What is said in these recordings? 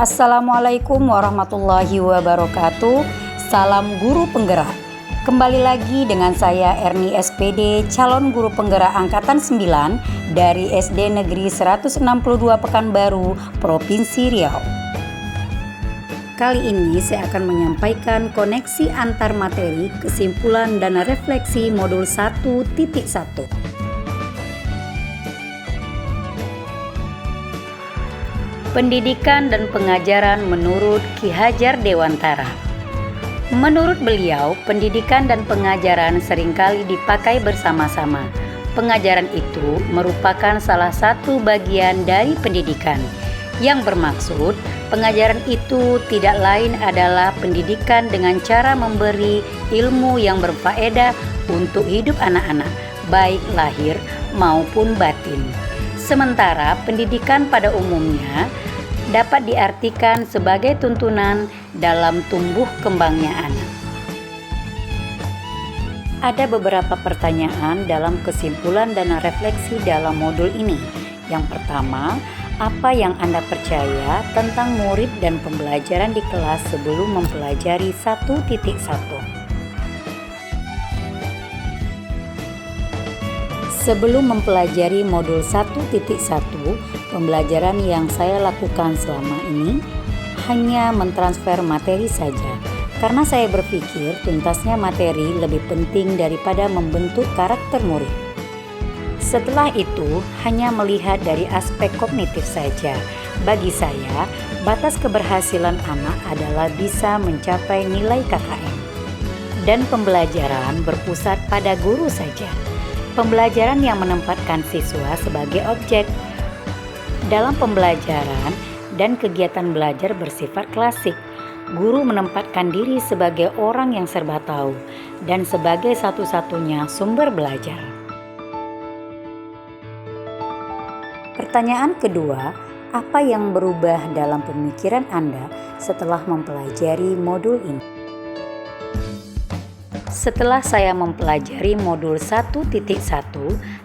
Assalamualaikum warahmatullahi wabarakatuh. Salam guru penggerak. Kembali lagi dengan saya Erni SPD, calon guru penggerak angkatan 9 dari SD Negeri 162 Pekanbaru, Provinsi Riau. Kali ini saya akan menyampaikan koneksi antar materi, kesimpulan dan refleksi modul 1.1. Pendidikan dan pengajaran menurut Ki Hajar Dewantara. Menurut beliau, pendidikan dan pengajaran seringkali dipakai bersama-sama. Pengajaran itu merupakan salah satu bagian dari pendidikan, yang bermaksud pengajaran itu tidak lain adalah pendidikan dengan cara memberi ilmu yang berfaedah untuk hidup anak-anak, baik lahir maupun batin. Sementara pendidikan pada umumnya dapat diartikan sebagai tuntunan dalam tumbuh kembangnya anak. Ada beberapa pertanyaan dalam kesimpulan dan refleksi dalam modul ini. Yang pertama, apa yang Anda percaya tentang murid dan pembelajaran di kelas sebelum mempelajari 1.1? Sebelum mempelajari modul 1.1, pembelajaran yang saya lakukan selama ini hanya mentransfer materi saja, karena saya berpikir tuntasnya materi lebih penting daripada membentuk karakter murid. Setelah itu, hanya melihat dari aspek kognitif saja. Bagi saya, batas keberhasilan anak adalah bisa mencapai nilai KKM. Dan pembelajaran berpusat pada guru saja. Pembelajaran yang menempatkan siswa sebagai objek. Dalam pembelajaran dan kegiatan belajar bersifat klasik, guru menempatkan diri sebagai orang yang serba tahu dan sebagai satu-satunya sumber belajar. Pertanyaan kedua, apa yang berubah dalam pemikiran Anda setelah mempelajari modul ini? Setelah saya mempelajari modul 1.1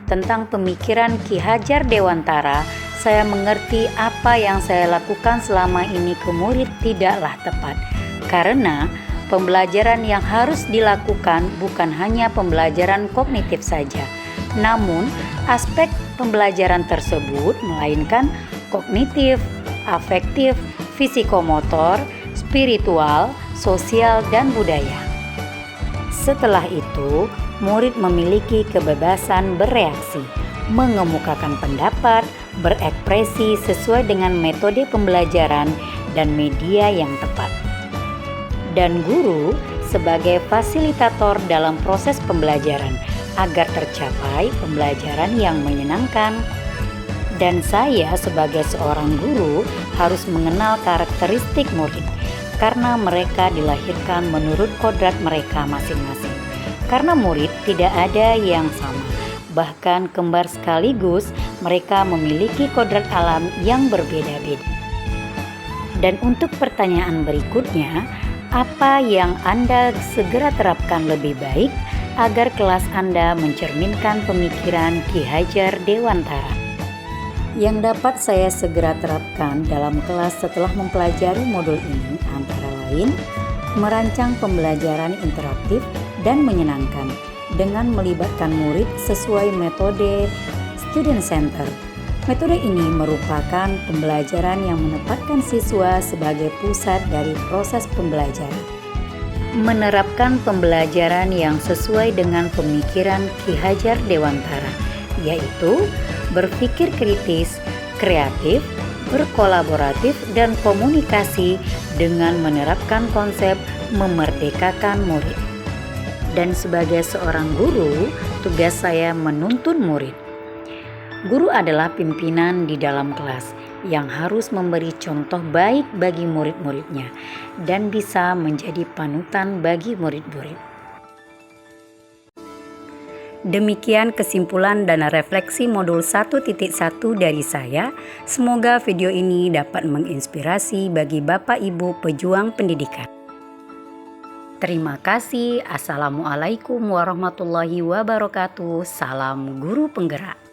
tentang pemikiran Ki Hajar Dewantara, saya mengerti apa yang saya lakukan selama ini ke murid tidaklah tepat. Karena pembelajaran yang harus dilakukan bukan hanya pembelajaran kognitif saja, namun aspek pembelajaran tersebut melainkan kognitif, afektif, fisikomotor, spiritual, sosial, dan budaya. Setelah itu, murid memiliki kebebasan bereaksi, mengemukakan pendapat, berekspresi sesuai dengan metode pembelajaran dan media yang tepat. Dan guru sebagai fasilitator dalam proses pembelajaran agar tercapai pembelajaran yang menyenangkan. Dan saya sebagai seorang guru harus mengenal karakteristik murid, karena mereka dilahirkan menurut kodrat mereka masing-masing. Karena murid tidak ada yang sama, bahkan kembar sekaligus, mereka memiliki kodrat alam yang berbeda-beda. Dan untuk pertanyaan berikutnya, apa yang Anda segera terapkan lebih baik agar kelas Anda mencerminkan pemikiran Ki Hajar Dewantara? Yang dapat saya segera terapkan dalam kelas setelah mempelajari modul ini antara lain merancang pembelajaran interaktif dan menyenangkan dengan melibatkan murid sesuai metode student center. Metode ini merupakan pembelajaran yang menempatkan siswa sebagai pusat dari proses pembelajaran. Menerapkan pembelajaran yang sesuai dengan pemikiran Ki Hajar Dewantara, yaitu berpikir kritis, kreatif, berkolaboratif, dan komunikasi dengan menerapkan konsep memerdekakan murid. Dan sebagai seorang guru, tugas saya menuntun murid. Guru adalah pimpinan di dalam kelas yang harus memberi contoh baik bagi murid-muridnya dan bisa menjadi panutan bagi murid-murid. Demikian kesimpulan dan refleksi modul 1.1 dari saya. Semoga video ini dapat menginspirasi bagi Bapak Ibu pejuang pendidikan. Terima kasih. Assalamualaikum warahmatullahi wabarakatuh. Salam guru penggerak.